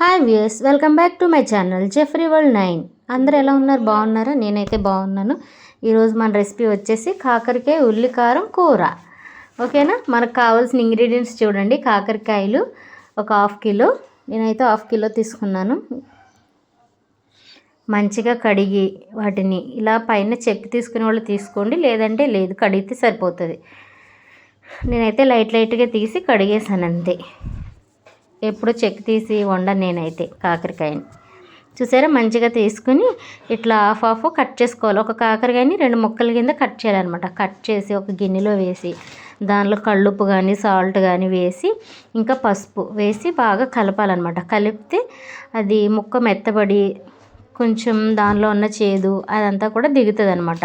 Hi viewers, welcome back to my channel Jeffrey World 9. అందరూ ఎలా ఉన్నారు? బాగున్నారా? నేనైతే బాగున్నాను. ఈరోజు మన రెసిపీ వచ్చేసి కాకరకాయ ఉల్లికారం కూర. ఓకేనా? మనకు కావాల్సిన ఇంగ్రీడియంట్స్ చూడండి. కాకరకాయలు ఒక 1/2 కిలో, నేనైతే 1/2 కిలో తీసుకున్నాను. మంచిగా కడిగి వాటిని ఇలా పైన చెక్కు తీసుకునే వాళ్ళు తీసుకోండి, లేదంటే లేదు, కడిగితే సరిపోతుంది. నేనైతే లైట్గా తీసి కడిగేసాను అంతే. ఎప్పుడు చెక్కు తీసి వండను నేనైతే కాకరకాయని. చూసారా? మంచిగా తీసుకుని ఇట్లా హాఫ్ కట్ చేసుకోవాలి. ఒక కాకరకాయని 2 ముక్కల కింద కట్ చేయాలన్నమాట. కట్ చేసి ఒక గిన్నెలో వేసి దానిలో కళ్ళుప్పు కానీ సాల్ట్ కానీ వేసి ఇంకా పసుపు వేసి బాగా కలపాలన్నమాట. కలిపితే అది ముక్క మెత్తబడి కొంచెం దానిలో ఉన్న చేదు అదంతా కూడా దిగుతుంది అన్నమాట.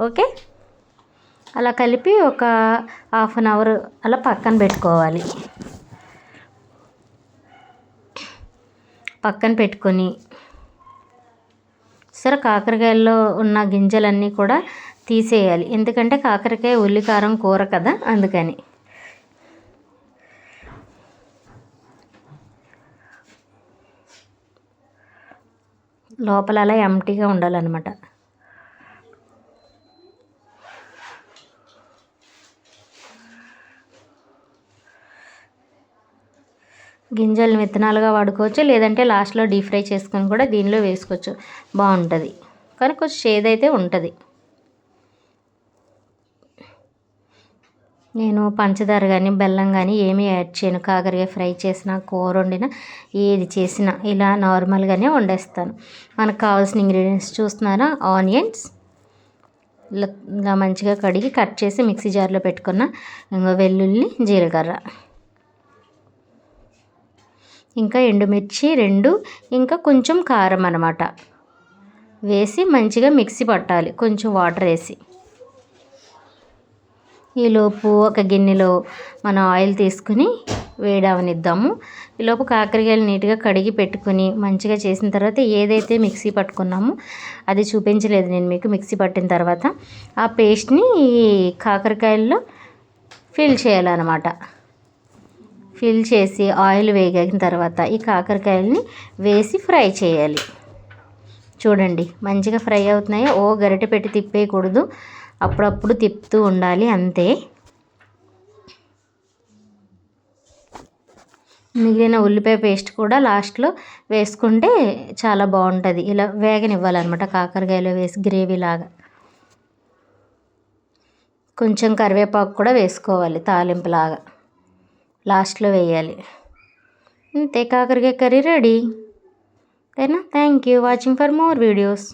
ఓకే, అలా కలిపి ఒక 1/2 అవర్ అలా పక్కన పెట్టుకోవాలి. పక్కన పెట్టుకొని సరే కాకరకాయల్లో ఉన్న గింజలన్నీ కూడా తీసేయాలి. ఎందుకంటే కాకరకాయ ఉల్లికారం కూర కదా, అందుకని. లోపల అలా ఎంటీగా ఉండాలన్నమాట. గింజలు విత్తనాలుగా వాడుకోవచ్చు, లేదంటే లాస్ట్లో డీప్ ఫ్రై చేసుకొని కూడా దీనిలో వేసుకోవచ్చు, బాగుంటుంది. కానీ కొంచెం చేదైతే ఉంటుంది. నేను పంచదార కానీ బెల్లం కానీ ఏమీ యాడ్ చేయను. కాకరకాయ ఫ్రై చేసిన, కూర వండినా, ఏది చేసినా ఇలా నార్మల్గానే వండేస్తాను. మనకు కావాల్సిన ఇంగ్రీడియంట్స్ చూస్తున్నారా? ఆనియన్స్ ఇలా మంచిగా కడిగి కట్ చేసి మిక్సీ జార్లో పెట్టుకున్న, వెల్లుల్లి, జీలకర్ర, ఇంకా ఎండుమిర్చి 2, ఇంకా కొంచెం కారం అన్నమాట వేసి మంచిగా మిక్సీ పట్టాలి కొంచెం వాటర్ వేసి. ఈలోపు ఒక గిన్నెలో మన ఆయిల్ తీసుకుని వేడవనిద్దాము. ఈలోపు కాకరకాయలు నీట్గా కడిగి పెట్టుకుని మంచిగా చేసిన తర్వాత ఏదైతే మిక్సీ పట్టుకున్నామో అది చూపించలేదు నేను మీకు. మిక్సీ పట్టిన తర్వాత ఆ పేస్ట్ని ఈ కాకరకాయల్లో ఫిల్ చేయాలన్నమాట. ఫిల్ చేసి ఆయిల్ వేగిన తర్వాత ఈ కాకరకాయలని వేసి ఫ్రై చేయాలి. చూడండి మంచిగా ఫ్రై అవుతున్నాయి. గరిటె పెట్టి తిప్పేయకూడదు, అప్పుడప్పుడు తిప్పుతూ ఉండాలి అంతే. మిగిలిన ఉల్లిపాయ పేస్ట్ కూడా లాస్ట్లో వేసుకుంటే చాలా బాగుంటుంది. ఇలా వేగనివ్వాలన్నమాట కాకరకాయలో వేసి గ్రేవీ లాగా. కొంచెం కరివేపాకు కూడా వేసుకోవాలి, తాలింపులాగా లాస్ట్లో వేయాలి. అంతే, కాకరకాయ కర్రీ రెడీ. ఓకేనా? Thank you watching for more videos.